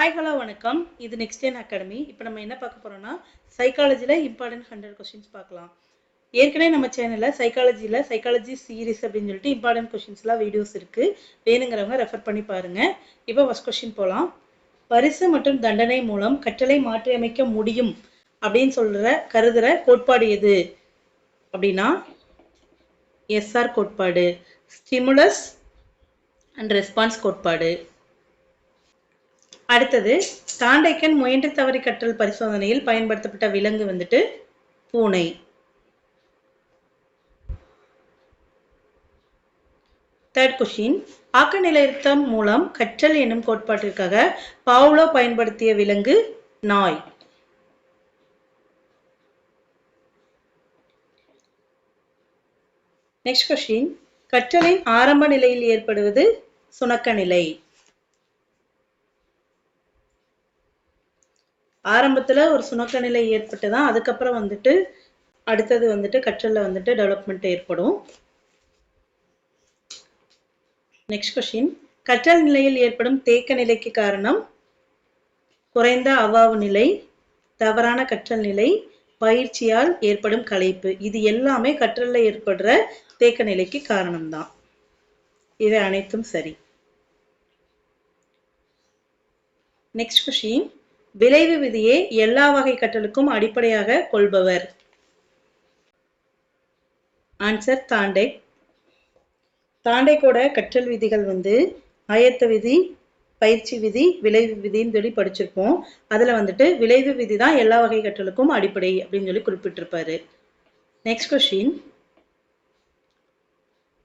Hi hello வணக்கம். இது next ten academy. இப்போ நம்ம என்ன பார்க்க போறோம்னா சைக்காலஜியில் இம்பார்ட்டன்ட் 100 கொஸ்டின்ஸ் பார்க்கலாம். ஏற்கனவே நம்ம சேனலில் சைக்காலஜி சீரீஸ் அப்படின்னு சொல்லிட்டு இம்பார்ட்டன்ட் கொஸ்டின்ஸ்லாம் வீடியோஸ் இருக்குது. வேணுங்கிறவங்க ரெஃபர் பண்ணி பாருங்கள். இப்போ ஃபர்ஸ்ட் கொஸ்டின் போகலாம். பரிசு மற்றும் தண்டனை மூலம் கற்றலை மாற்றியமைக்க முடியும் அப்படின்னு கருதுகிற கோட்பாடு எது அப்படின்னா எஸ்ஆர் கோட்பாடு, ஸ்டிமுலஸ் அண்ட் ரெஸ்பான்ஸ் கோட்பாடு. அடுத்தது தாண்டைக்கன் முயன்று தவறி கற்றல் பரிசோதனையில் பயன்படுத்தப்பட்ட விலங்கு வந்துட்டு பூனை. தேர்ட் கொஸ்டின், ஆக்க நிலைநிறுத்தம் மூலம் கற்றல் என்னும் கோட்பாட்டிற்காக பாவ்லோ பயன்படுத்திய விலங்கு நாய். நெக்ஸ்ட் கொஸ்டின், கற்றலின் ஆரம்ப நிலையில் ஏற்படுவது சுணக்க நிலை. ஆரம்பத்தில் ஒரு சுணக்க நிலை ஏற்பட்டுதான் அதுக்கப்புறம் வந்துட்டு அடுத்தது வந்துட்டு கற்றலில் வந்துட்டு டெவலப்மெண்ட் ஏற்படும். நெக்ஸ்ட் கொஸ்டின், கற்றல் நிலையில் ஏற்படும் தேக்க நிலைக்கு காரணம் குறைந்த அவாவு நிலை, தவறான கற்றல் நிலை, பயிற்சியால் ஏற்படும் களைப்பு. இது எல்லாமே கற்றலில் ஏற்படுற தேக்க நிலைக்கு காரணம்தான். இவை அனைத்தும் சரி. நெக்ஸ்ட் கொஸ்டின், விளைவு விதியை எல்லா வகை கற்றலுக்கும் அடிப்படையாக கொள்பவர். ஆன்சர் தாண்டைக். தாண்டைக்கோட கற்றல் விதிகள் ஆயத்த விதி, பயிற்சி விதி, விளைவு விதின்னு சொல்லி படிச்சிருப்போம். அதில் வந்துட்டு விளைவு விதி தான் எல்லா வகை கற்றலுக்கும் அடிப்படை அப்படின்னு சொல்லி குறிப்பிட்டிருப்பாரு. நெக்ஸ்ட் கொஸ்டின்,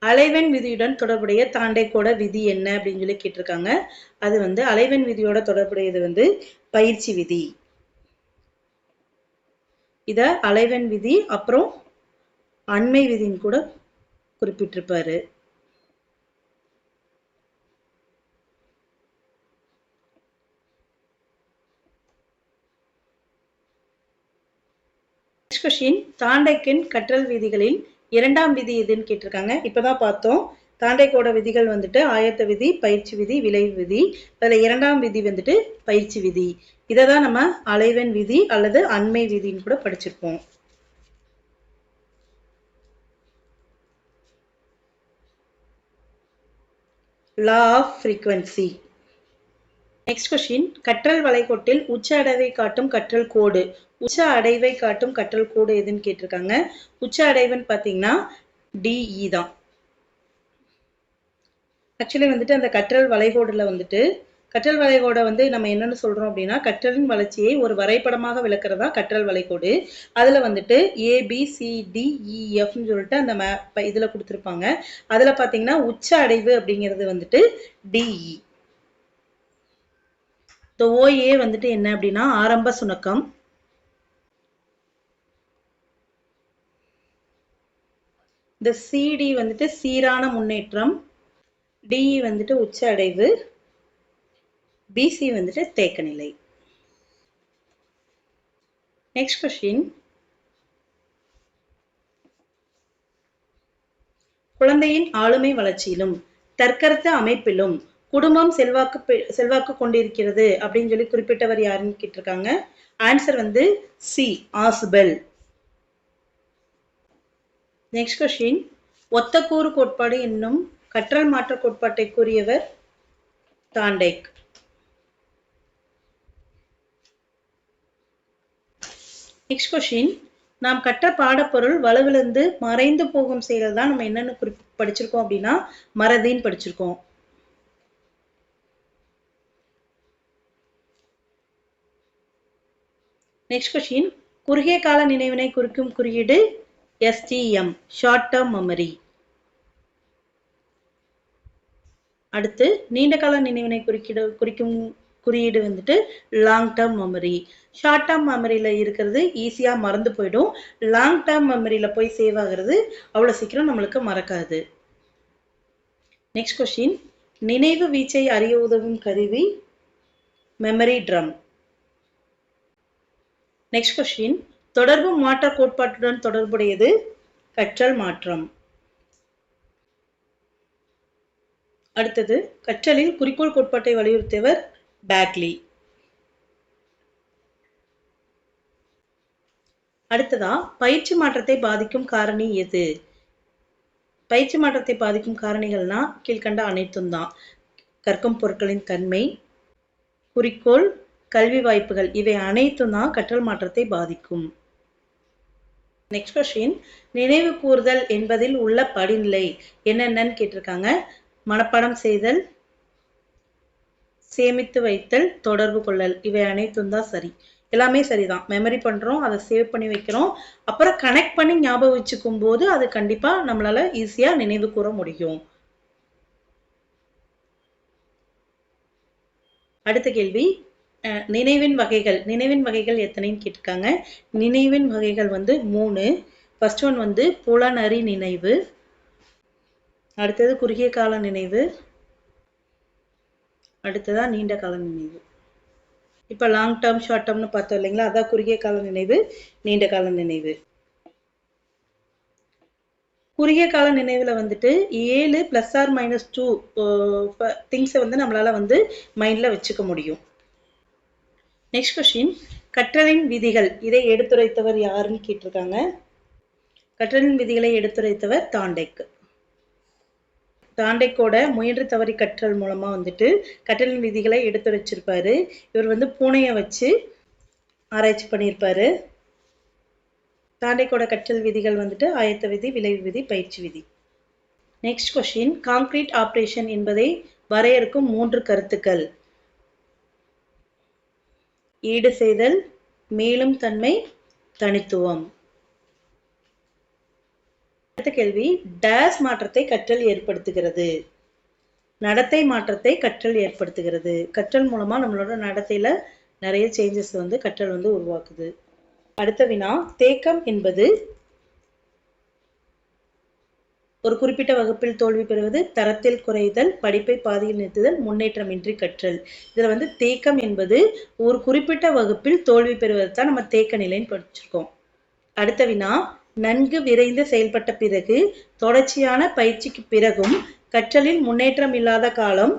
அலைவெண் விதியுடன் தொடர்புடைய தாண்டைக்கோட விதி என்ன அப்படின்னு சொல்லி கேட்டிருக்காங்க. அது அலைவெண் விதியோட தொடர்புடையது பயிற்சி விதி. இத அலைவெண் விதி அப்புறம் அண்மை விதின்னு கூட குறிப்பிட்டிருப்பாரு. நெக்ஸ்ட் கொஸ்டின், தாண்டைக்கின் கற்றல் விதிகளில் இரண்டாம் விதி எதுன்னு கேட்டிருக்காங்க. இப்பதான் பார்த்தோம். தாண்டைக்கோட விதிகள் ஆயத்த விதி, பயிற்சி விதி, விளைவு விதி. அதுல இரண்டாம் விதி பயிற்சி விதி. இதை தான் நம்ம அலைவெண் விதி அல்லது அண்மை விதின்னு கூட படிச்சிருப்போம். Law of frequency. Next question, கற்றல் வளைகோட்டில் உச்ச அடைவை காட்டும் கற்றல் கோடு. உச்ச அடைவை காட்டும் கற்றல் கோடு எதுன்னு கேட்டிருக்காங்க. உச்ச அடைவுன்னு பார்த்தீங்கன்னா டிஇ தான். ஆக்சுவலி அந்த கற்றல் வளைகோடுல கற்றல் வளைகோடை நம்ம என்னன்னு சொல்றோம் அப்படின்னா கற்றலின் வளர்ச்சியை ஒரு வரைபடமாக விளக்குறதா கற்றல் வளைகோடு. அதுல ABCDEFன்னு சொல்லிட்டு அந்த மேப் இதுல கொடுத்துருப்பாங்க. அதுல பாத்தீங்கன்னா உச்ச அடைவு அப்படிங்கிறது டிஇ. இந்த OA என்ன அப்படின்னா ஆரம்ப சுணக்கம். இந்த CD சீரான முன்னேற்றம். DE உச்ச அடைவு. BC தேக்க நிலை. நெக்ஸ்ட் கொஸ்டின், குழந்தையின் ஆளுமை வளர்ச்சியிலும் தற்கருத்து அமைப்பிலும் குடும்பம் செல்வாக்கு கொண்டிருக்கிறது அப்படின்னு சொல்லி குறிப்பிட்டவர் யாருன்னு கேட்டிருக்காங்க. Answer C, Ausubel. Next question, ஒத்த கூறு கோட்பாடு என்னும் கற்றல் மாற்ற கோட்பாட்டை கூறியவர் தாண்டைக். நெக்ஸ்ட் கொஸ்டின், நாம் கற்ற பாடப்பொருள் வலுவிலிருந்து மறைந்து போகும் செயல் தான் நம்ம என்னன்னு படிச்சிருக்கோம் அப்படின்னா மறதின்னு படிச்சிருக்கோம். நெக்ஸ்ட் கொஸ்டின், குறுகிய கால நினைவினை குறிக்கும் குறியீடு STM, ஷார்ட் டேர்ம் மெமரி. அடுத்து நீண்ட கால நினைவினை குறிக்கும் குறியீடு long term memory. Short term மெமரியில இருக்கிறது ஈஸியா மறந்து போயிடும். லாங் டேர்ம் மெமரியில போய் சேவ் ஆகிறது அவ்வளவு சீக்கிரம் நம்மளுக்கு மறக்காது. நெக்ஸ்ட் கொஸ்டின், நினைவு வீச்சை அறிய உதவும் கருவி மெமரி ட்ரம். நெக்ஸ்ட் கொஸ்டின், தொடர்பு மாற்ற கோட்பாட்டுடன் தொடர்புடையது கற்றல் மாற்றம். அடுத்தது, கற்றலில் குறிக்கோள் கோட்பாட்டை வலியுறுத்தியவர் பேக்லி. அடுத்ததா பயிற்சி மாற்றத்தை பாதிக்கும் காரணி எது? பயிற்சி மாற்றத்தை பாதிக்கும் காரணிகள்னா கீழ்கண்ட அனைத்தும் தான். கற்கும் பொருட்களின் தன்மை, குறிக்கோள், கல்வி வாய்ப்புகள் இவை அனைத்தும் தான் கற்றல் மாற்றத்தை பாதிக்கும். நெக்ஸ்ட் கொஸ்டின், நினைவு கூறுதல் என்பதில் உள்ள படிநிலை என்னென்னு கேட்டிருக்காங்க. மனப்பாடம் செய்தல், சேமித்து வைத்தல், தொடர்பு கொள்ளல் இவை அனைத்தும் தான் சரி. எல்லாமே சரிதான். மெமரி பண்றோம், அதை சேவ் பண்ணி வைக்கிறோம், அப்புறம் கனெக்ட் பண்ணி ஞாபகம் வச்சுக்கும் போது அது கண்டிப்பா நம்மளால ஈஸியா நினைவு கூற முடியும். அடுத்த கேள்வி, நினைவின் வகைகள். நினைவின் வகைகள் எத்தனைன்னு கேட்டிருக்காங்க. நினைவின் வகைகள் வந்து 3. ஃபர்ஸ்ட் ஒன் வந்து புலனறி நினைவு, அடுத்தது குறுகிய கால நினைவு, அடுத்ததா நீண்ட கால நினைவு. இப்போ லாங் டேர்ம் ஷார்ட் டேர்ம்னு பார்த்தோம் இல்லைங்களா, அதான் குறுகிய கால நினைவு, நீண்ட கால நினைவு. குறுகிய கால நினைவுல வந்துட்டு 7 ± 2 திங்ஸை வந்து நம்மளால வந்து மைண்ட்ல வச்சுக்க முடியும். நெக்ஸ்ட் கொஸ்டின், கற்றலின் விதிகள் இதை எடுத்துரைத்தவர் யாருன்னு கேட்டிருக்காங்க. கற்றலின் விதிகளை எடுத்துரைத்தவர் தாண்டெக். தாண்டெக்கோட முயன்று தவறி கற்றல் மூலமா வந்துட்டு கற்றலின் விதிகளை எடுத்துரைச்சிருப்பாரு. இவர் வந்து பூனையை வச்சு ஆராய்ச்சி பண்ணியிருப்பாரு. தாண்டெக்கோட கற்றல் விதிகள் வந்துட்டு ஆயத்த விதி, விளைவு விதி, பயிற்சி விதி. நெக்ஸ்ட் கொஸ்டின், கான்கிரீட் ஆபரேஷன் என்பதை வரையறுக்கும் 3 கருத்துக்கள். ஈடு செய்தல், மேலும் தன்மை, தனித்துவம். அடுத்த கேள்வி, டேஸ் மாற்றத்தை கற்றல் ஏற்படுத்துகிறது. நடத்தை மாற்றத்தை கற்றல் ஏற்படுத்துகிறது. கற்றல் மூலமா நம்மளோட நடத்தையில நிறைய சேஞ்சஸ் வந்து கற்றல் வந்து உருவாக்குது. அடுத்த வினா, தேக்கம் என்பது ஒரு குறிப்பிட்ட வகுப்பில் தோல்வி பெறுவது, தரத்தில் குறைதல், படிப்பை பாதியில் நிறுத்துதல், முன்னேற்றமின்றி கற்றல். இதுல வந்து தேக்கம் என்பது ஒரு குறிப்பிட்ட வகுப்பில் தோல்வி பெறுவது தான் நம்ம தேக்க நிலைன்னு படிச்சிருக்கோம். அடுத்த வினா, நன்கு விரைந்து செயல்பட்ட பிறகு தொடர்ச்சியான பயிற்சிக்கு பிறகும் கற்றலில் முன்னேற்றம் இல்லாத காலம்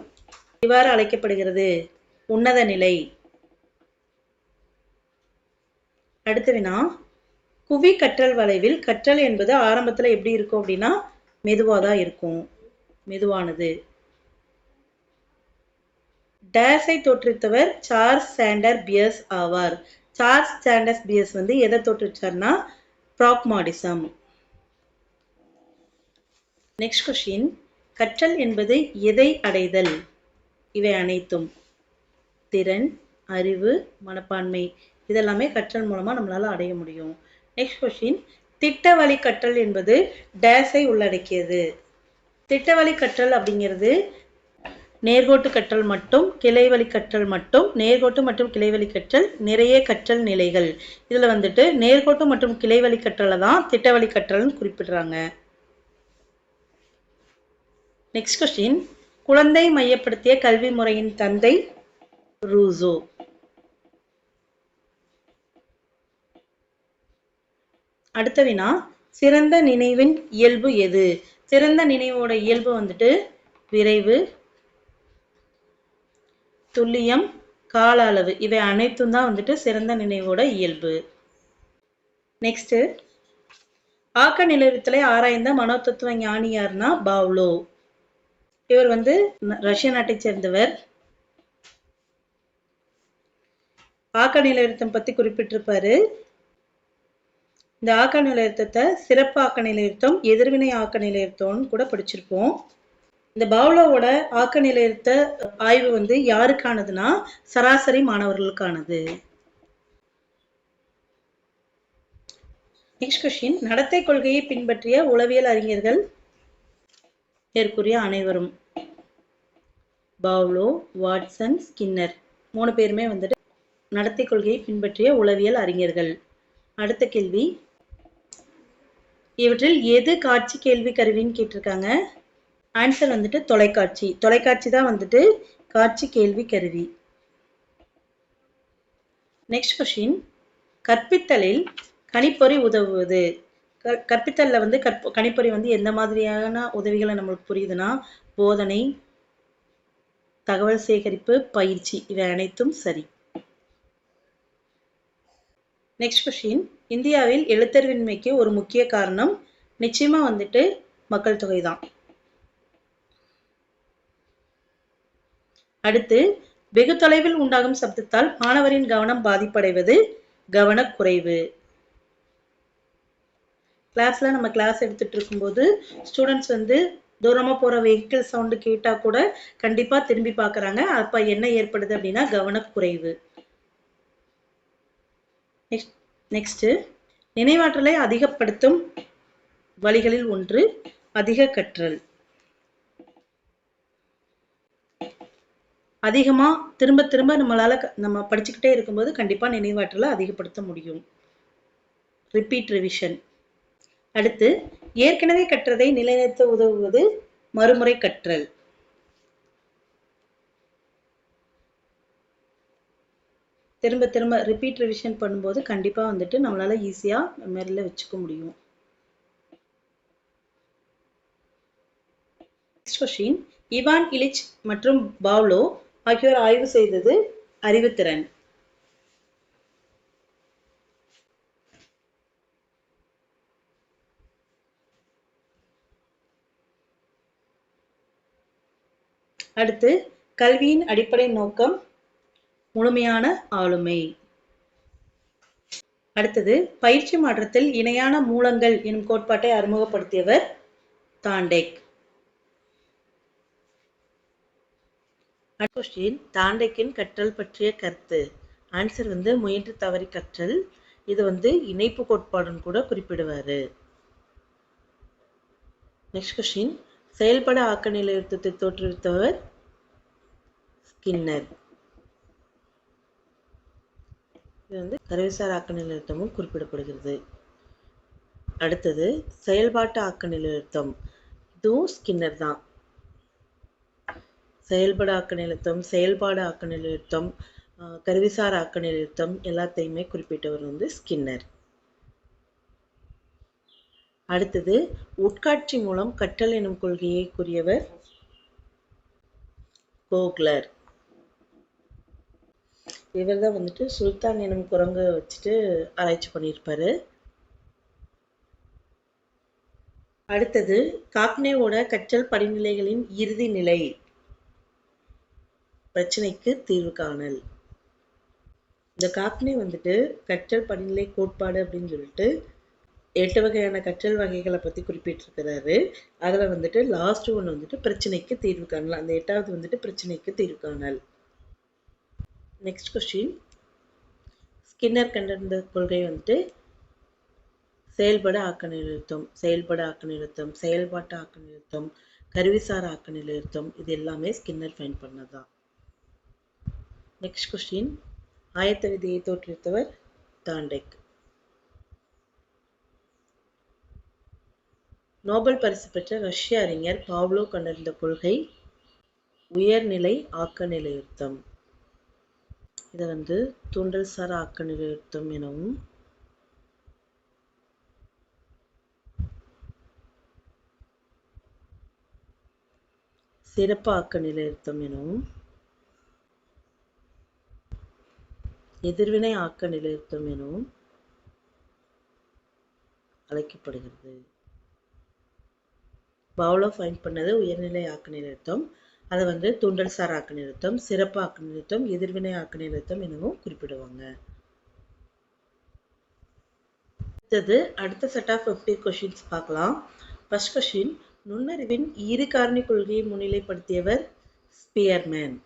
இவ்வாறு அழைக்கப்படுகிறது, உன்னத நிலை. அடுத்த வினா, குவி கற்றல் வளைவில் கற்றல் என்பது ஆரம்பத்துல எப்படி இருக்கும் அப்படின்னா மெதுவாதான் இருக்கும், மெதுவானது. டேஸை தோற்றுவித்தவர் சார்ல்ஸ் சாண்டர் பியர்ஸ் ஆவார். சார்ல்ஸ் சாண்டர்ஸ் பியர்ஸ் வந்து எதை தோற்றுவிச்சார்னா பிராக்மாடிசம். நெக்ஸ்ட் கொஸ்டின், கற்றல் என்பது எதை அடைதல்? இவை அனைத்தும். திறன், அறிவு, மனப்பான்மை இதெல்லாமே கற்றல் மூலமா நம்மளால அடைய முடியும். நெக்ஸ்ட் கொஸ்டின், திட்ட வழி கற்றல் என்பது டேஸை உள்ளடக்கியது. திட்ட வழி கற்றல் அப்படிங்கிறது நேர்கோட்டு கற்றல் மட்டும், கிளைவழி கற்றல் மட்டும், நேர்கோட்டு மற்றும் கிளைவழி கற்றல், நிறைய கற்றல் நிலைகள். இதுல வந்துட்டு நேர்கோட்டு மற்றும் கிளைவழி கற்றலை தான் திட்டவழி கற்றல்னு குறிப்பிடுறாங்க. நெக்ஸ்ட் கொஸ்டின், குழந்தை மையப்படுத்திய கல்வி முறையின் தந்தை ரூசோ. அடுத்த வினா, சிறந்த நினைவின் இயல்பு எது? சிறந்த நினைவோட இயல்பு வந்துட்டு விரைவு, துல்லியம், கால அளவு இவை அனைத்தும் தான் வந்துட்டு சிறந்த நினைவோட இயல்பு. நெக்ஸ்ட், ஆக்க நிலையத்திலே ஆராய்ந்த மனோதத்துவ ஞானி யாருன்னா பாவ்லோ. இவர் வந்து ரஷ்ய நாட்டை சேர்ந்தவர். ஆக்க நிலையத்தம் பத்தி குறிப்பிட்டிருப்பாரு. இந்த ஆக்க நிலையத்தத்தை சிறப்பு ஆக்க நிலையத்தம், எதிர்வினை ஆக்க நிலையத்தம்னு கூட படிச்சிருப்போம். இந்த பாவ்லோவோட ஆக்க நிலையத்த ஆய்வு வந்து யாருக்கானதுன்னா சராசரி மாணவர்களுக்கானது. நெக்ஸ்ட் கொஸ்டின், நடத்தை கொள்கையை பின்பற்றிய உளவியல் அறிஞர்கள் ஏற்குரிய அனைவரும். பாவ்லோ, வாட்சன், ஸ்கின்னர் 3 பேருமே வந்துட்டு நடத்தை கொள்கையை பின்பற்றிய உளவியல் அறிஞர்கள். அடுத்த கேள்வி, இவற்றில் எது காட்சி கேள்வி கருவின்னு கேட்டிருக்காங்க. ஆன்சர் வந்துட்டு தொலைக்காட்சி. தொலைக்காட்சி தான் வந்துட்டு காட்சி கேள்வி கருவி. நெக்ஸ்ட் கொஸ்டின், கற்பித்தலில் கணிப்பொறி உதவுவது. கற்பித்தல்ல வந்து கணிப்பொறி வந்து எந்த மாதிரியான உதவிகளை நம்மளுக்கு புரியுதுன்னா போதனை, தகவல் சேகரிப்பு, பயிற்சி இவை அனைத்தும் சரி. நெக்ஸ்ட் கொஸ்டின், இந்தியாவில் எழுத்தறிவின்மைக்கு ஒரு முக்கிய காரணம் நிச்சயமா வந்துட்டு மக்கள் தொகை தான். அடுத்து, வெகு தொலைவில் உண்டாகும் சப்தத்தால் மாணவரின் கவனம் பாதிப்படைவது கவனக்குறைவு. கிளாஸ்ல நம்ம கிளாஸ் எடுத்துட்டு இருக்கும்போது ஸ்டூடெண்ட்ஸ் வந்து தூரமா போற வெஹிக்கிள் சவுண்டு கேட்டா கூட கண்டிப்பா திரும்பி பார்க்கறாங்க. அப்ப என்ன ஏற்படுது அப்படின்னா கவனக்குறைவு. நெக்ஸ்ட், நினைவாற்றலை அதிகப்படுத்தும் வழிகளில் ஒன்று அதிக கற்றல். அதிகமா திரும்ப திரும்ப நம்ம படிச்சுக்கிட்டே இருக்கும்போது கண்டிப்பா நினைவாற்றலை அதிகப்படுத்த முடியும். Repeat revision. அடுத்து, ஏற்கனவே கற்றதை நிலைநிறுத்த உதவுவது மறுமுறை கற்றல். திரும்ப திரும்ப ரிப்பீட் ரிவிஷன் பண்ணும்போது கண்டிப்பா வந்துட்டு நம்மளால ஈஸியா மெமரியில வச்சுக்க முடியும். நெக்ஸ்ட் கொஸ்டின், இவான் இலிச் மற்றும் பாவ்லோ ஆகியோர் ஆய்வு செய்தது அறிவுத்திறன். அடுத்து, கல்வியின் அடிப்படை நோக்கம் முழுமையான ஆளுமை. அடுத்தது, பயிற்சி மாற்றத்தில் இணையான மூலங்கள் எனும் கோட்பாட்டை அறிமுகப்படுத்தியவர் தாண்டேக். கொஸ்டின், தாண்டேக்கின் கற்றல் பற்றிய கருத்து. ஆன்சர் வந்து முயன்று தவறி கற்றல். இது வந்து இணைப்பு கோட்பாடுன்னு கூட குறிப்பிடுவாரு. நெக்ஸ்ட் கொஸ்டின், செயல்பட ஆக்க நிலையுறுத்தத்தை தோற்றுவித்தவர் ஸ்கின்னர். இது வந்து கருவிசார் ஆக்க நிலையுறுத்தமும் குறிப்பிடப்படுகிறது. அடுத்தது, செயல்பாட்டு ஆக்க நிலையுறுத்தம். இதுவும் ஸ்கின்னர் தான். செயல்பட ஆக்க நிலையுறுத்தம், செயல்பாடு ஆக்க நிலையுறுத்தம், கருவிசார் ஆக்க நிலையுறுத்தம் எல்லாத்தையுமே குறிப்பிட்டவர் வந்து ஸ்கின்னர். அடுத்தது, உட்காட்சி மூலம் கற்றல் எனும் கொள்கையை கூறியவர் கோக்லர். இவர் தான் வந்துட்டு சுல்தான் எனும் குரங்கு வச்சுட்டு ஆராய்ச்சி பண்ணியிருப்பாரு. அடுத்தது, காக்னேவோட கற்றல் படிநிலைகளின் இறுதி நிலை பிரச்சனைக்கு தீர்வு காணல். இந்த காக்னே வந்துட்டு கற்றல் படிநிலை கோட்பாடு அப்படின்னு சொல்லிட்டு 8 வகையான கற்றல் வகைகளை பத்தி குறிப்பிட்டிருக்கிறாரு. அதுல வந்துட்டு லாஸ்ட் ஒன் வந்துட்டு பிரச்சனைக்கு தீர்வு காணல். அந்த 8வது வந்துட்டு பிரச்சனைக்கு தீர்வு காணல். நெக்ஸ்ட் கொஸ்டின், ஸ்கின்னர் கண்டறிந்த கொள்கை வந்துட்டு செயல்பட ஆக்க நிலையுறுத்தம், செயல்பட ஆக்க நிலையுறுத்தம், செயல்பாட்டு ஆக்க நிலையுறுத்தம், கருவிசார் ஆக்க நிலையுறுத்தம், இது எல்லாமே ஸ்கின்னர் ஃபைண்ட் பண்ணதான். நெக்ஸ்ட் கொஸ்டின், ஆயத்த விதியை தோற்றுவித்தவர் தாண்டேக். நோபல் பரிசு பெற்ற ரஷ்ய அறிஞர் பாவ்லோ கண்டறிந்த கொள்கை உயர்நிலை ஆக்க நிலையுறுத்தம். இதை வந்து தூண்டல் சார் ஆக்க நிலையுறுத்தம் எனவும் சிறப்பு ஆக்க நிலையுறுத்தம் எனவும் எதிர்வினை ஆக்க நிலையுறுத்தம் எனவும் அழைக்கப்படுகிறது. பாவ்லோ ஃபைண்ட் பண்ணது உயர்நிலை ஆக்க நிலையுறுத்தம். அதை வந்து தூண்டல் சார் ஆக்க நிலையுறுத்தம், சிறப்பு ஆக்க நிலையுறுத்தம், எதிர்வினை ஆக்க நிலையுறுத்தம் எனவும் குறிப்பிடுவாங்க. அடுத்த செட் ஆஃப் 50 கொஸ்டின்ஸ் பார்க்கலாம். ஃபர்ஸ்ட் கொஸ்டின், நுண்ணறிவின் இரு காரணி கொள்கையை முன்னிலைப்படுத்தியவர் ஸ்பியர்மேன்.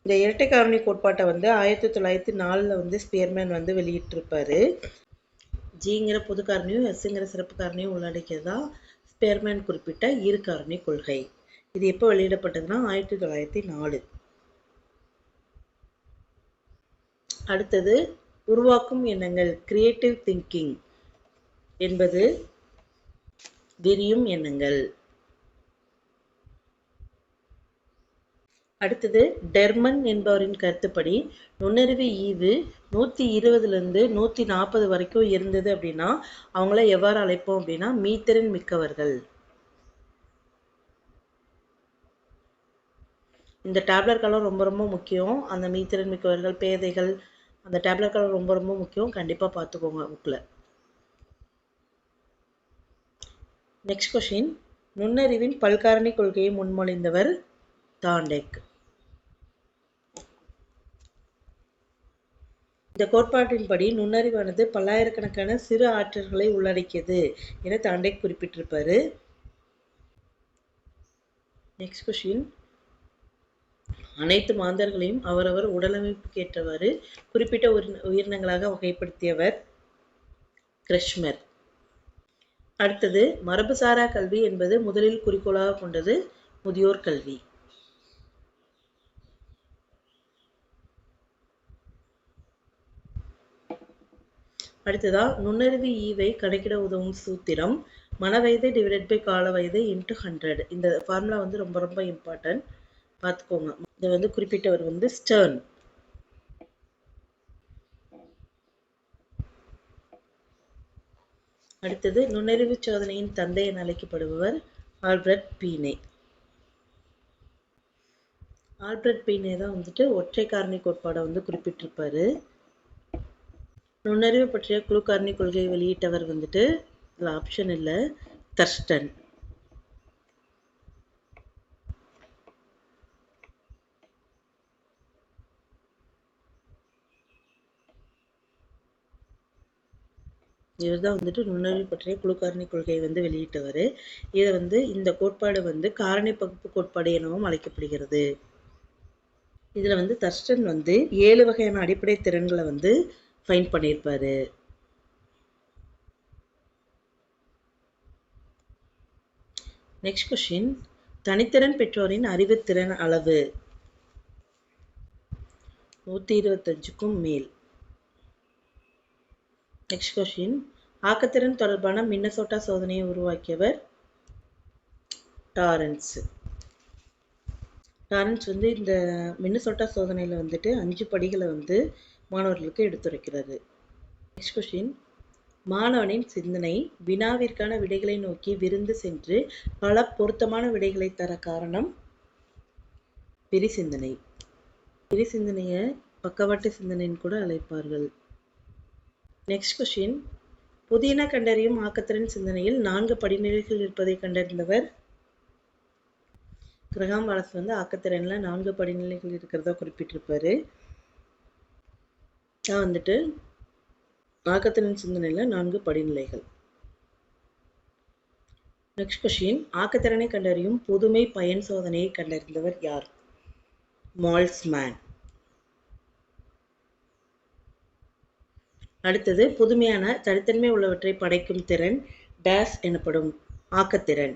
இந்த இரட்டை காரணி கோட்பாட்டை வந்து 1904 வந்து ஸ்பியர்மேன் வந்து வெளியிட்டிருப்பாரு. ஜிங்கிற பொது காரணியும் எஸ்ங்கிற சிறப்பு காரணியும் உள்ளடக்கியதா ஸ்பியர்மேன் குறிப்பிட்ட இரு காரணி கொள்கை. இது எப்போ வெளியிடப்பட்டதுன்னா 1904. அடுத்தது, உருவாக்கும் எண்ணங்கள் கிரியேட்டிவ் திங்கிங் என்பது விரியும் எண்ணங்கள். அடுத்தது, டெர்மன் என்பவரின் கருத்துப்படி நுண்ணறிவு ஈவு 120 140 வரைக்கும் இருந்தது அப்படின்னா அவங்கள எவ்வாறு அழைப்போம் அப்படின்னா மீத்திறன் மிக்கவர்கள். இந்த டேப்லெட் காலம் ரொம்ப ரொம்ப முக்கியம். அந்த மீத்திறன் மிக்கவர்கள், பேதைகள், அந்த டேப்லெட் காலம் ரொம்ப ரொம்ப முக்கியம். கண்டிப்பாக பார்த்துக்கோங்க புக்கில். நெக்ஸ்ட் கொஷின், நுண்ணறிவின் பல்காரணி கொள்கையை முன்மொழிந்தவர் தாண்டெக். இந்த கோட்பாட்டின்படி நுண்ணறிவானது பல்லாயிரக்கணக்கான சிறு ஆற்றல்களை உள்ளடக்கியது என தாண்டெக் குறிப்பிட்டிருப்பாரு. நெக்ஸ்ட் கொஷின், அனைத்து மாந்தர்களையும் அவரவர் உடலமைப்புக்கு ஏற்றவாறு குறிப்பிட்ட உயிரினங்களாக வகைப்படுத்தியவர் கிரஷ்மர். அடுத்தது, மரபுசாரா கல்வி என்பது முதலில் குறிக்கோளாக கொண்டது முதியோர் கல்வி. அடுத்ததா, நுண்ணறிவு ஈவை கணக்கிட உதவும் சூத்திரம் மனவயது டிவைடட் பை கால வயது இன்ட்டு 100. இந்த ஃபார்முலா வந்து ரொம்ப ரொம்ப இம்பார்ட்டன்ட், பார்த்துக்கோங்க. இதை வந்து குறிப்பிட்டவர் வந்து ஸ்டர்ன். அடுத்தது, நுண்ணறிவு சோதனையின் தந்தை என அழைக்கப்படுபவர் ஆல்பர்ட் பீனே. ஆல்பர்ட் பீனே தான் வந்துட்டு ஒற்றை காரணி கோட்பாடை வந்து குறிப்பிட்டிருப்பாரு. நுண்ணறிவு பற்றிய குழு காரணி கொள்கையை வெளியிட்டவர் வந்துட்டு, இதில் ஆப்ஷன் இல்லை, தர்ஸ்டன். இவர் தான் வந்துட்டு நுண்ணறிவு பற்றிய குழு காரணி கொள்கையை வந்து வெளியிட்டவர். இதை வந்து இந்த கோட்பாடு வந்து காரணி பகுப்பு கோட்பாடு எனவும் அழைக்கப்படுகிறது. இதில் வந்து தர்ஸ்டன் வந்து 7 வகையான அடிப்படை திறன்களை வந்து ஃபைண்ட் பண்ணியிருப்பாரு. நெக்ஸ்ட் கொஸ்டின், தனித்திறன் பெற்றோரின் அறிவுத்திறன் அளவு 125க்கும் மேல். நெக்ஸ்ட் கொஸ்டின், ஆக்கத்திறன் தொடர்பான மின்னசோட்டா சோதனையை உருவாக்கியவர் டாரன்ஸ். டாரன்ஸ் வந்து இந்த மின்னசோட்டா சோதனையில் வந்துட்டு 5 படிகளை வந்து மாணவர்களுக்கு எடுத்துரைக்கிறாரு. நெக்ஸ்ட் கொஸ்டின், மாணவனின் சிந்தனை வினாவிற்கான விடைகளை நோக்கி விருந்து சென்று பல பொருத்தமான விடைகளை தர காரணம் விரிசிந்தனை. விரிசிந்தனையை பக்கவாட்டு சிந்தனைன்னு கூட அழைப்பார்கள். நெக்ஸ்ட் கொஸ்டின், புதியன கண்டறியும் ஆக்கத்திறன் சிந்தனையில் 4 படிநிலைகள் இருப்பதை கண்டறிந்தவர் கிரஹாம் வாலஸ். வந்து ஆக்கத்திறன்ல 4 படிநிலைகள் இருக்கிறதா குறிப்பிட்டிருப்பாரு. வந்துட்டு ஆக்கத்திறன் சிந்தனையில 4 படிநிலைகள். நெக்ஸ்ட் கொஸ்டின், ஆக்கத்திறனை கண்டறியும் புதுமை பயன் சோதனையை கண்டறிந்தவர் யார்? மால்ஸ்மேன். அடுத்தது, புதுமையான தனித்தன்மை உள்ளவற்றை படைக்கும் திறன் டேஸ் எனப்படும் ஆக்கத்திறன்.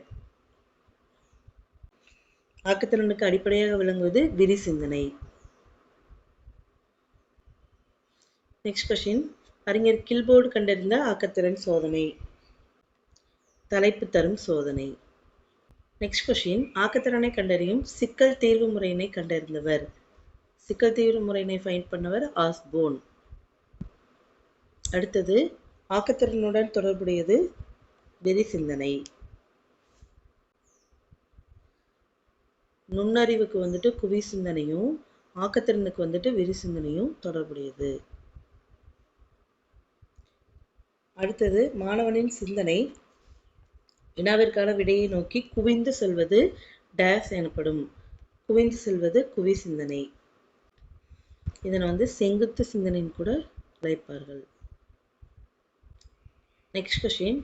ஆக்கத்திறனுக்கு அடிப்படையாக விளங்குவது விரிசிந்தனை. நெக்ஸ்ட் கொஸ்டின், அறிஞர் கில்போர்டு கண்டறிந்த ஆக்கத்திறன் சோதனை தலைப்பு தரும் சோதனை. நெக்ஸ்ட் கொஸ்டின், ஆக்கத்திறனை கண்டறியும் சிக்கல் தீர்வு முறையினை கண்டறிந்தவர். சிக்கல் தீர்வு முறையினை ஃபைண்ட் பண்ணவர் ஆஸ்போன். அடுத்தது, ஆக்கத்திறனுடன் தொடர்புடையது விரிசிந்தனை. நுண்ணறிவுக்கு வந்துட்டு குவி சிந்தனையும் ஆக்கத்திறனுக்கு வந்துட்டு விரிசிந்தனையும் தொடர்புடையது. அடுத்தது, மாணவனின் சிந்தனை வினாவிற்கான விடையை நோக்கி குவிந்து செல்வது டேஸ் எனப்படும். குவிந்து செல்வது குவி சிந்தனை. இதனை வந்து செங்குத்து சிந்தனைன்னு கூட அழைப்பார்கள். நெக்ஸ்ட் கொஸ்டின்,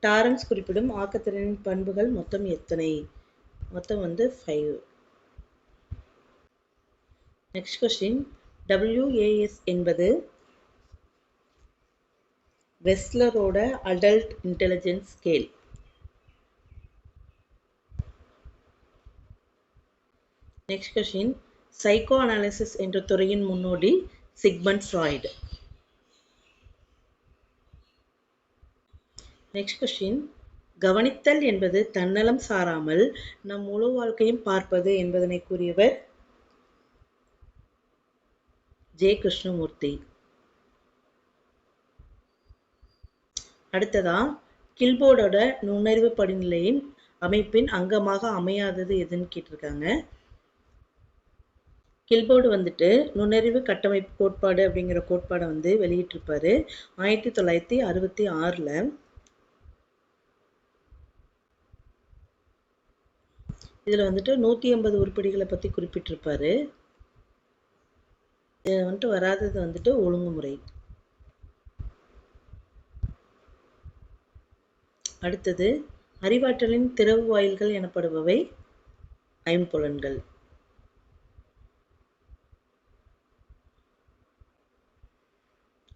டாரன்ஸ் குறிப்பிடும் ஆக்கத்திறனின் பண்புகள் மொத்தம் எத்தனை? மொத்தம் வந்து 5. நெக்ஸ்ட் கொஸ்டின், WAS என்பது வெஸ்லரோட adult intelligence scale. Next question, psychoanalysis என்ற துறையின் முன்னோடி சிக்மண்ட் ஃப்ராய்டு. நெக்ஸ்ட் கொஸ்டின், கவனித்தல் என்பது தன்னலம் சாராமல் நம் முழு வாழ்க்கையும் பார்ப்பது என்பதனை கூறியவர் ஜே கிருஷ்ணமூர்த்தி. அடுத்ததா, கில்போர்டோட நுண்ணறிவு படிநிலையின் அமைப்பின் அங்கமாக அமையாதது எதுன்னு கேட்டிருக்காங்க. கில்போர்டு வந்துட்டு நுண்ணறிவு கட்டமைப்பு கோட்பாடு அப்படிங்கிற கோட்பாடை வந்து வெளியிட்டிருப்பாரு 1966ல். இதில் வந்துட்டு 180 உருப்படிகளை பற்றி குறிப்பிட்டிருப்பாரு. இதில் வந்துட்டு வராதது வந்துட்டு ஒழுங்குமுறை. அடுத்தது அறிவாற்றலின் திறவு வாயில்கள் எனப்படுபவை ஐம்புலன்கள்.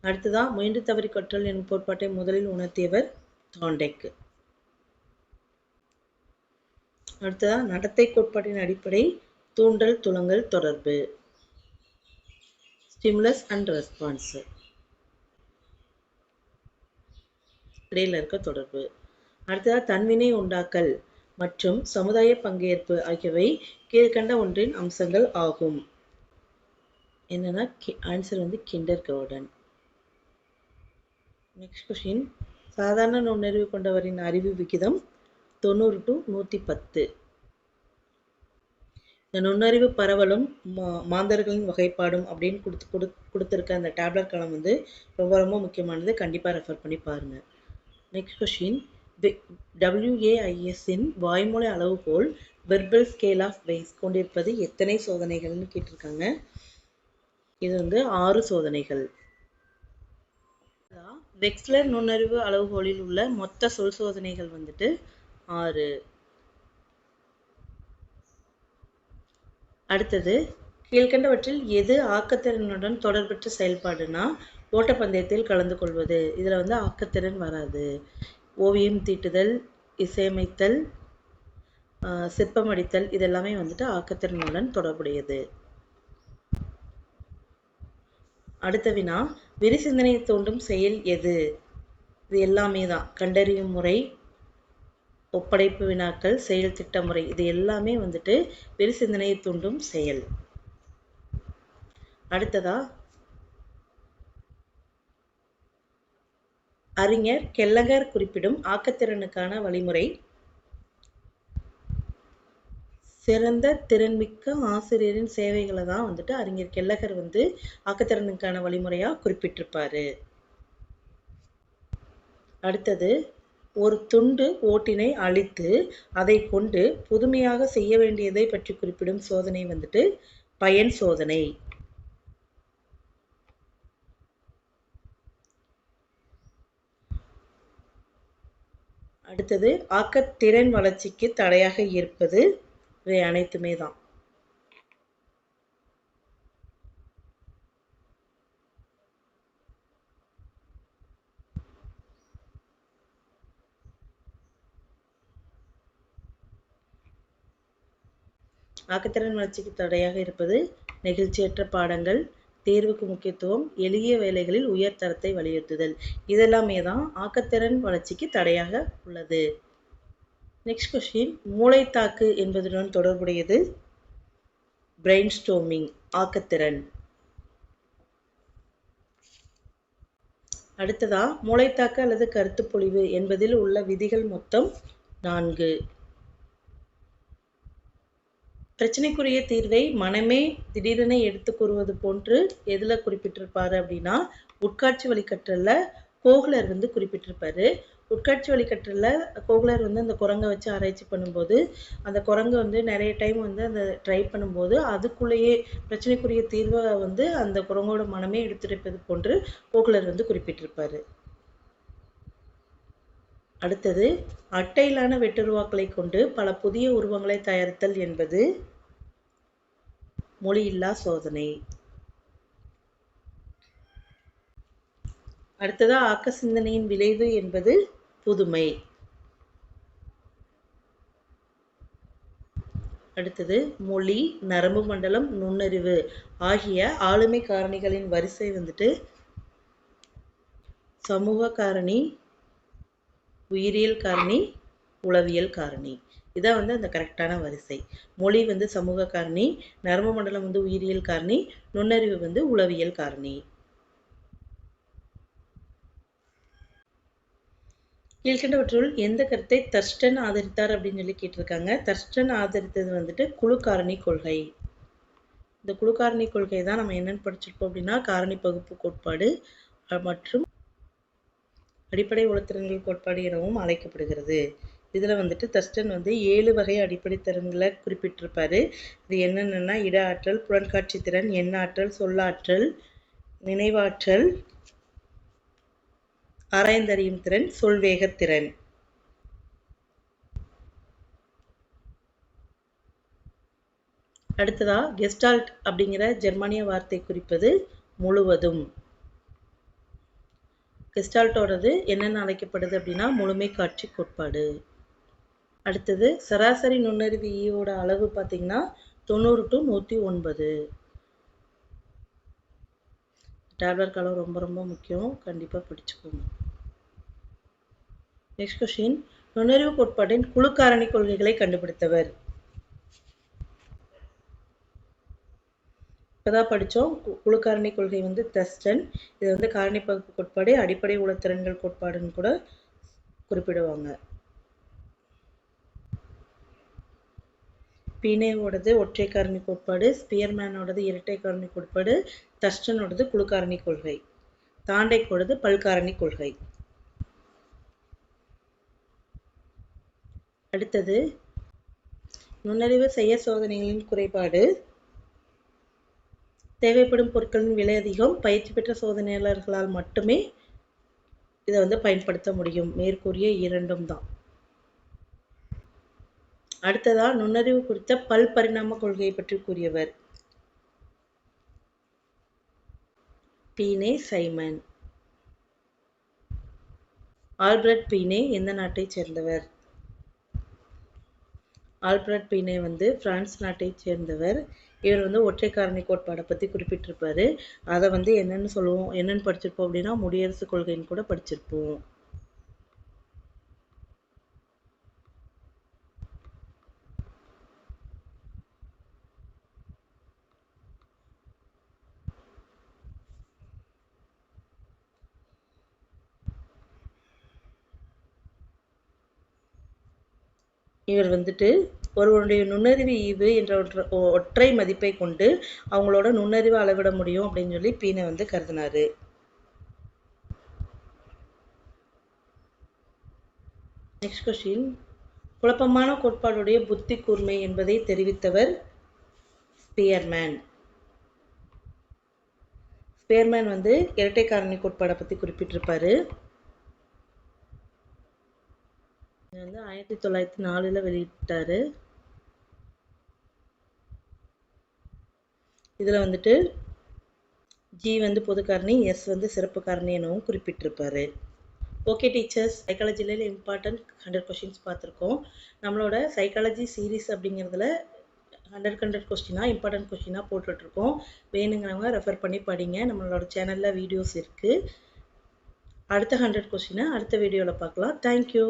அடுத்ததான் முயன்று தவறி கற்றல் என்னும் கோட்பாட்டை முதலில் உணர்த்தியவர் தாண்டெக். அடுத்ததான் நடத்தை கோட்பாட்டின் அடிப்படை தூண்டல் துலங்கல் தொடர்பு, ஸ்டிமுலஸ் அண்ட் ரெஸ்பான்ஸ், இடையில இருக்க தொடர்பு. அடுத்ததா தன்வினை உண்டாக்கல் மற்றும் சமுதாய பங்கேற்பு ஆகியவை கீழ்கண்ட ஒன்றின் அம்சங்கள் ஆகும். என்னன்னா ஆன்சர் வந்து கிண்டர் கார்டன். நெக்ஸ்ட் கொஸ்டின், சாதாரண நுண்ணறிவு கொண்டவரின் அறிவு விகிதம் 90 to 110. இந்த நுண்ணறிவு பரவலும் மாந்தர்களின் வகைப்பாடும் அப்படின்னு கொடுத்துருக்க அந்த டேப்லெட் காலம் வந்து ரொம்ப ரொம்ப முக்கியமானது. கண்டிப்பாக ரெஃபர் பண்ணி பாருங்கள். நெக்ஸ்ட் கொஸ்டின், WAIS-இன் வாய்மொழி அளவுகோல் வெர்பல் ஸ்கேல் ஆஃப் வெய்ஸ் கொண்டிருப்பது எத்தனை சோதனைகள்னு கேட்டிருக்காங்க. இது வந்து 6 சோதனைகள். வெக்ஸ்லர் நுண்ணறிவு அளவுகோலில் உள்ள மொத்த சொல் சோதனைகள் வந்துட்டு 6. அடுத்தது கீழ்கண்டவற்றில் எது ஆக்கத்திறனுடன் தொடர்பற்ற செயல்பாடுனா ஓட்டப்பந்தயத்தில் கலந்து கொள்வது. இதில் வந்து ஆக்கத்திறன் வராது. ஓவியம் தீட்டுதல், இசையமைத்தல், சிற்பமடித்தல் இதெல்லாமே வந்துட்டு ஆக்கத்திறனுடன் தொடர்புடையது. அடுத்த வினா, விரி சிந்தனையை தூண்டும் செயல் எது? இது எல்லாமே தான். கண்டறியும் முறை, ஒப்படைப்பு வினாக்கள், செயல் திட்ட முறை இது எல்லாமே வந்துட்டு விரி சிந்தனையை தூண்டும் செயல். அடுத்ததா அறிஞர் கெல்லகர் குறிப்பிடும் ஆக்கத்திறனுக்கான வழிமுறை. சிறந்த திறன்மிக்க ஆசிரியரின் சேவைகளை தான் வந்துட்டு அறிஞர் கெல்லகர் வந்து ஆக்கத்திறனுக்கான வழிமுறையா குறிப்பிட்டிருப்பாரு. அடுத்தது ஒரு துண்டு ஓட்டினை அழித்து அதை கொண்டு புதுமையாக செய்ய வேண்டியதை பற்றி குறிப்பிடும் சோதனை வந்துட்டு பயன் சோதனை. அடுத்தது ஆக்கத்திறன் வளர்ச்சிக்கு தடையாக இருப்பது. இவை அனைத்துமே தான். ஆக்கத்திறன் வளர்ச்சிக்கு தடையாக இருப்பது நெகிழ்ச்சியற்ற பாடங்கள், தேர்வுக்கு முக்கியத்துவம், எளிய வேலைகளில் உயர் தரத்தை வலியுறுத்துதல் இதெல்லாமே தான் ஆக்கத்திறன் வளர்ச்சிக்கு தடையாக உள்ளது. நெக்ஸ்ட் கொஸ்டின், மூளைத்தாக்கு என்பதுடன் தொடர்புடையது பிரெயின் ஸ்டோமிங் ஆக்கத்திறன். அடுத்ததா மூளைத்தாக்கு அல்லது கருத்துப்பொழிவு என்பதில் உள்ள விதிகள் மொத்தம் 4. பிரச்சனைக்குரிய தீர்வை மனமே திடீரென எடுத்து கூறுவது போன்று எதுல குறிப்பிட்டிருப்பாரு அப்படின்னா உட்காட்சி வழிகற்றல்ல கோஹ்லர் வந்து குறிப்பிட்டிருப்பாரு. உட்காட்சி வழிகற்றல்ல கோஹ்லர் வந்து அந்த குரங்கை வச்சு ஆராய்ச்சி பண்ணும்போது அந்த குரங்கு வந்து நிறைய டைம் வந்து அந்த ட்ரை பண்ணும்போது அதுக்குள்ளேயே பிரச்சனைக்குரிய தீர்வை வந்து அந்த குரங்கோட மனமே எடுத்துரைப்பது போன்று கோஹ்லர் வந்து குறிப்பிட்டிருப்பாரு. அடுத்தது அட்டையிலான வெட்டுருவாக்களை கொண்டு பல புதிய உருவங்களை தயாரித்தல் என்பது மொழியில்லா சோதனை. அடுத்ததா ஆக்க சிந்தனையின் விளைவு என்பது புதுமை. அடுத்தது மொழி, நரம்பு மண்டலம், நுண்ணறிவு ஆகிய ஆளுமை காரணிகளின் வரிசை வந்துட்டு சமூக காரணி, உயிரியல் காரணி, உளவியல் காரணி. இதான் வந்து அந்த கரெக்டான வரிசை. மொழி வந்து சமூக காரணி, நரம்பு மண்டலம் வந்து உயிரியல் காரணி, நுண்ணறிவு வந்து உளவியல் காரணி. கீழ்கண்டவற்றுள் எந்த கருத்தை தர்ஸ்டன் ஆதரித்தார் அப்படின்னு சொல்லி கேட்டிருக்காங்க. தர்ஸ்டன் ஆதரித்தது வந்துட்டு குழு காரணி கொள்கை. இந்த குழு காரணி கொள்கை தான் நம்ம என்னென்னு படிச்சிருப்போம் அப்படின்னா காரணி பகுப்பு கோட்பாடு மற்றும் அடிப்படை உளத்திறன்கள் கோட்பாடு எனவும் அழைக்கப்படுகிறது. இதில் வந்துட்டு தஸ்டன் வந்து 7 வகை அடிப்படை திறன்களை குறிப்பிட்டிருப்பாரு. இது என்னென்னா இட ஆற்றல், புலன்காட்சி திறன், எண்ணாற்றல், சொல்லாற்றல், நினைவாற்றல், ஆராய்ந்தறியும் திறன், சொல்வேகத்திறன். அடுத்ததா கெஸ்டால்ட் அப்படிங்கிற ஜெர்மானிய வார்த்தை குறிப்பது முழுவதும். கெஸ்டால்ட்டோடது என்னென்ன அழைக்கப்படுது அப்படின்னா முழுமை காட்சி கோட்பாடு. அடுத்தது சராசரி நுண்ணறிவு ஈயோட அளவு பார்த்தீங்கன்னா 90 to 109. டேப்லெட் காலம் ரொம்ப ரொம்ப முக்கியம், கண்டிப்பாக படிச்சுக்கோங்க. நெக்ஸ்ட் கொஸ்டின், நுண்ணறிவு கோட்பாட்டின் குழு காரணி கொள்கைகளை கண்டுபிடித்தவர். இப்போதான் படித்தோம். குழு காரணி கொள்கை வந்து தஸ்டன். இது வந்து காரணி பகுப்பு கோட்பாடு, அடிப்படை உளத்திறன்கள் கோட்பாடுன்னு கூட குறிப்பிடுவாங்க. பீனேவோடது ஒற்றை காரணி கோட்பாடு, ஸ்பியர்மேனோடது இரட்டை காரணி கோட்பாடு, தஸ்டனோடது குழு காரணி கொள்கை, தாண்டைக்கோடது பல்காரணி கொள்கை. அடுத்தது நுண்ணறிவு செய்ய சோதனைகளின் குறைபாடு. தேவைப்படும் பொருட்களின் விலை அதிகம், பயிற்சி பெற்ற சோதனையாளர்களால் மட்டுமே இதை வந்து பயன்படுத்த முடியும். மேற்கூறிய இரண்டும் தான். அடுத்ததா நுண்ணறிவு குறித்த பல்பரிணாம கொள்கையை பற்றி கூறியவர் பீனே சைமன். ஆல்பர்ட் பீனே எந்த நாட்டை சேர்ந்தவர்? ஆல்பர்ட் பீனே வந்து பிரான்ஸ் நாட்டை சேர்ந்தவர். இவர் வந்து ஒற்றை காரணி கோட்பாடை பற்றி குறிப்பிட்டிருப்பாரு. அதை வந்து என்னன்னு சொல்லுவோம், என்னன்னு படிச்சிருப்போம் அப்படின்னா முடியரசு கொள்கைன்னு கூட படிச்சிருப்போம். இவர் வந்துட்டு ஒருவருடைய நுண்ணறிவு ஈவு என்ற ஒற்றை மதிப்பை கொண்டு அவங்களோட நுண்ணறிவு அளவிட முடியும் அப்படின்னு சொல்லி பீனே வந்து கருதினாரு. நெக்ஸ்ட் கொஸ்டின், குழப்பமான கோட்பாடுடைய புத்தி கூர்மை என்பதை தெரிவித்தவர் ஸ்பியர்மேன். ஸ்பியர்மேன் வந்து இரட்டை காரணி கோட்பாடை பற்றி குறிப்பிட்டிருப்பாரு. இது வந்து 1904 வெளியிட்டாரு. இதில் வந்துட்டு ஜி வந்து பொது காரணி, எஸ் வந்து சிறப்பு காரணி எனவும் குறிப்பிட்டிருப்பாரு. ஓகே டீச்சர்ஸ், சைக்காலஜியில் இம்பார்ட்டன்ட் 100 கொஸ்டின்ஸ் பார்த்துருக்கோம். நம்மளோட சைக்காலஜி சீரீஸ் அப்படிங்கிறதுல 100 கொஸ்டினாக இம்பார்ட்டன்ட் கொஸ்டினாக போட்டுட்ருக்கோம். வேணுங்கிறவங்க ரெஃபர் பண்ணி படிங்க. நம்மளோட சேனலில் வீடியோஸ் இருக்குது. அடுத்த 100 கொஸ்டினை அடுத்த வீடியோவில் பார்க்கலாம். தேங்க்யூ.